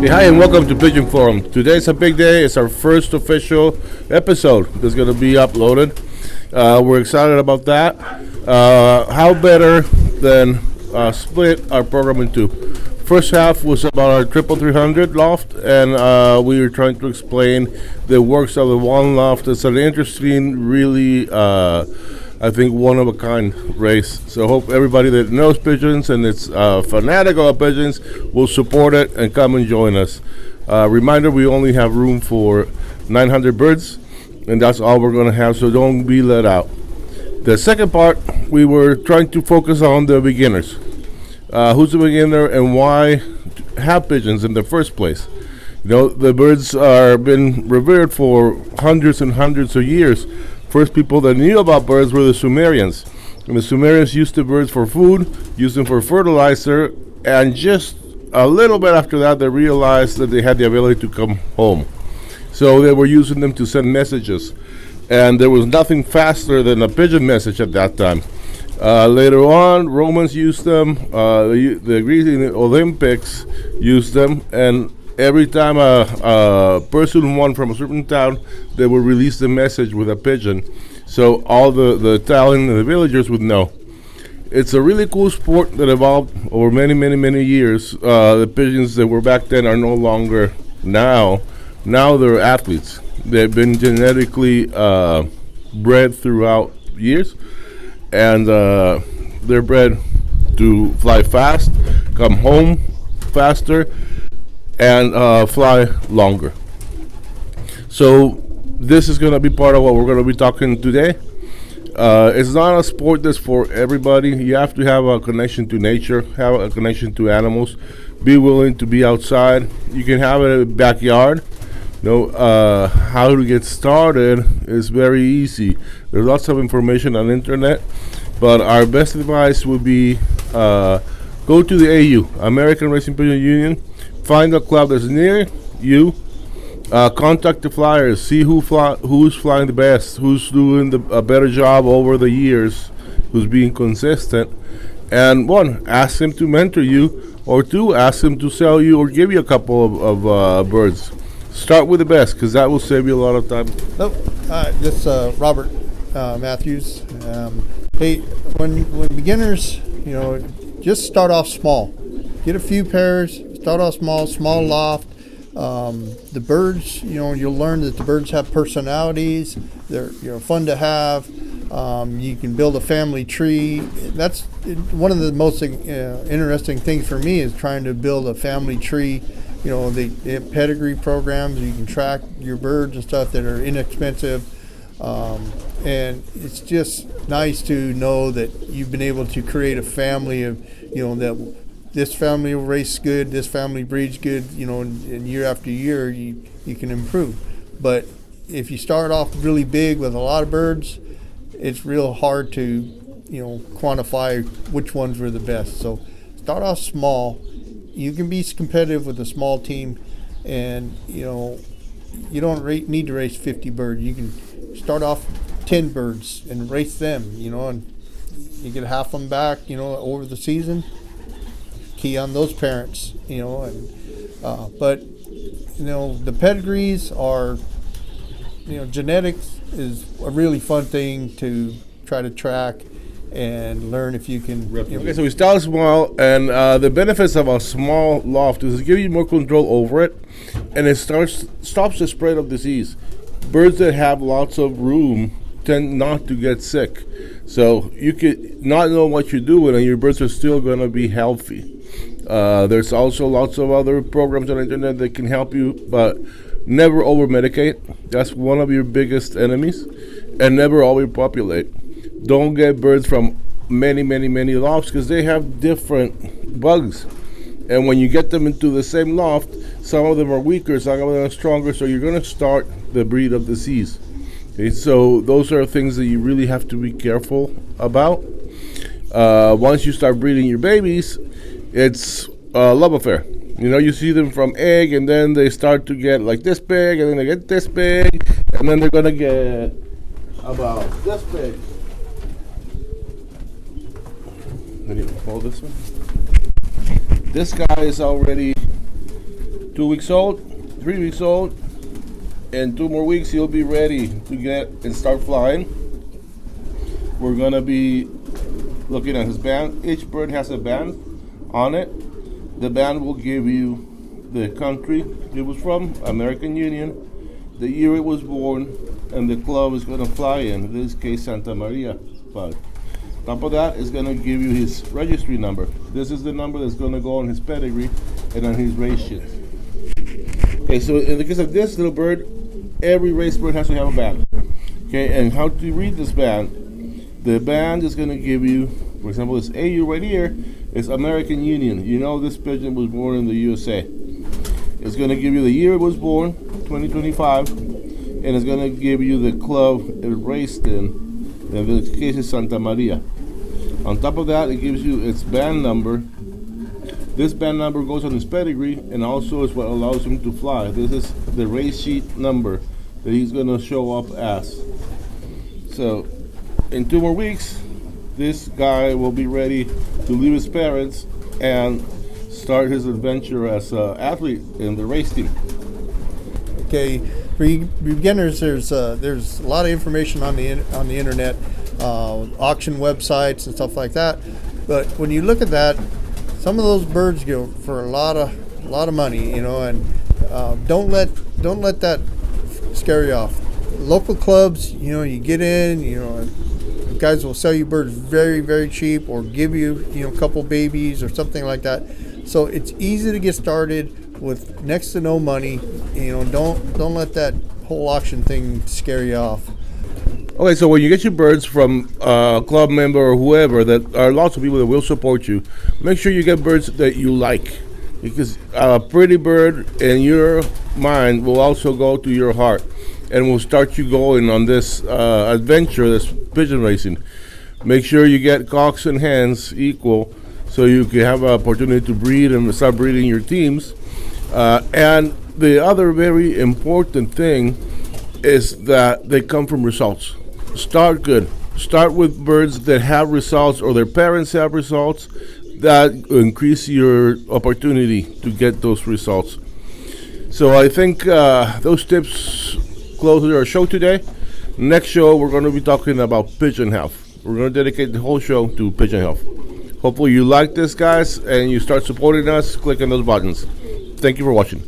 Hey, hi, and welcome to Pigeon Forum. Today's a big day. It's our first official episode that's going to be uploaded. We're excited about that. How better than split our program in two? First half was about our 300 loft, and we were trying to explain the works of the One-Loft. It's an interesting, really, I think, one-of-a-kind race. So hope everybody that knows pigeons and is fanatical of pigeons will support it and come and join us. Reminder, we only have room for 900 birds, and that's all we're going to have, so don't be let out. The second part, we were trying to focus on the beginners. Who's a beginner and why have pigeons in the first place? You know, the birds are been revered for hundreds and hundreds of years. First people that knew about birds were the Sumerians. And the Sumerians used the birds for food, used them for fertilizer, and just a little bit after that they realized that they had the ability to come home. So they were using them to send messages. And there was nothing faster than a pigeon message at that time. Later on, Romans used them, the Greeks in the Olympics used them, and every time a person won from a certain town, they would release the message with a pigeon, so all the town and the villagers would know. It's a really cool sport that evolved over many, many, many years. The pigeons that were back then are no longer now. Now they're athletes. They've been genetically bred throughout years, and they're bred to fly fast, come home faster, and fly longer. So this is going to be part of what we're going to be talking today. It's not a sport that's for everybody. You have to have a connection to nature, have a connection to animals, be willing to be outside. You can have it in the backyard. How to get started is very easy. There's lots of information on the internet, but our best advice would be go to the AU, American Racing Pigeon Union, find a club that's near you, contact the flyers, see who's flying the best, who's doing a better job over the years, who's being consistent, and one, ask them to mentor you, or two, ask them to sell you or give you a couple of birds. Start with the best, because that will save you a lot of time. This Robert Matthews. Hey, when beginners, just start off small. Get a few pairs. Start off small loft. The birds, you'll learn that the birds have personalities. They're fun to have. You can build a family tree. That's one of the most interesting things for me is trying to build a family tree. They have pedigree programs. You can track your birds and stuff that are inexpensive. And it's just nice to know that you've been able to create a family of, that this family will race good, this family breeds good, and year after year you can improve. But if you start off really big with a lot of birds, it's real hard to, quantify which ones were the best. So start off small. You can be competitive with a small team, and you don't need to race 50 birds. You can start off 10 birds and race them, and you get half them back, over the season. Key on those parents, but the pedigrees are, genetics is a really fun thing to try to track and learn if you can. Okay, so we start small, and the benefits of a small loft is to give you more control over it, and it stops the spread of disease. Birds that have lots of room tend not to get sick, so you could not know what you're doing, and your birds are still going to be healthy. There's also lots of other programs on the internet that can help you, but never over-medicate. That's one of your biggest enemies, and never overpopulate. Don't get birds from many, many, many lofts because they have different bugs. And when you get them into the same loft, some of them are weaker, some of them are stronger, so you're going to start the breed of disease. Okay, so those are things that you really have to be careful about. Once you start breeding your babies, it's a love affair. You see them from egg, and then they start to get like this big, and then they get this big, and then they're going to get about this big. Then you hold this one. This guy is already 2 weeks old, 3 weeks old. In 2 more weeks, he'll be ready to get and start flying. We're gonna be looking at his band. Each bird has a band on it. The band will give you the country it was from, American Union, the year it was born, and the club is gonna fly in this case, Santa Maria flag. Top of that is gonna give you his registry number. This is the number that's gonna go on his pedigree and on his race sheet. Okay, so in the case of this little bird, every race bird has to have a band. Okay, and how to read this band? The band is going to give you, for example, this AU right here is American Union. You know this pigeon was born in the USA. It's going to give you the year it was born, 2025, and it's going to give you the club it raced in this case is Santa Maria. On top of that, it gives you its band number. This band number goes on his pedigree and also is what allows him to fly. This is the race sheet number that he's going to show up as. So in 2 more weeks, this guy will be ready to leave his parents and start his adventure as an athlete in the race team. Okay, for beginners, there's a lot of information on the internet, auction websites and stuff like that. But when you look at that, some of those birds go for a lot of money, and don't let that scare you off. Local clubs, you get in, guys will sell you birds very, very cheap or give you, a couple babies or something like that. So it's easy to get started with next to no money. Don't let that whole auction thing scare you off. Okay, so when you get your birds from a club member or whoever, that are lots of people that will support you, make sure you get birds that you like, because a pretty bird in your mind will also go to your heart and will start you going on this adventure, this pigeon racing. Make sure you get cocks and hens equal so you can have an opportunity to breed and start breeding your teams. And the other very important thing is that they come from results. Start good. Start with birds that have results or their parents have results. That increase your opportunity to get those results. So I think those tips close our show today. Next show, we're going to be talking about pigeon health. We're going to dedicate the whole show to pigeon health. Hopefully you like this, guys, and you start supporting us, clicking those buttons. Thank you for watching.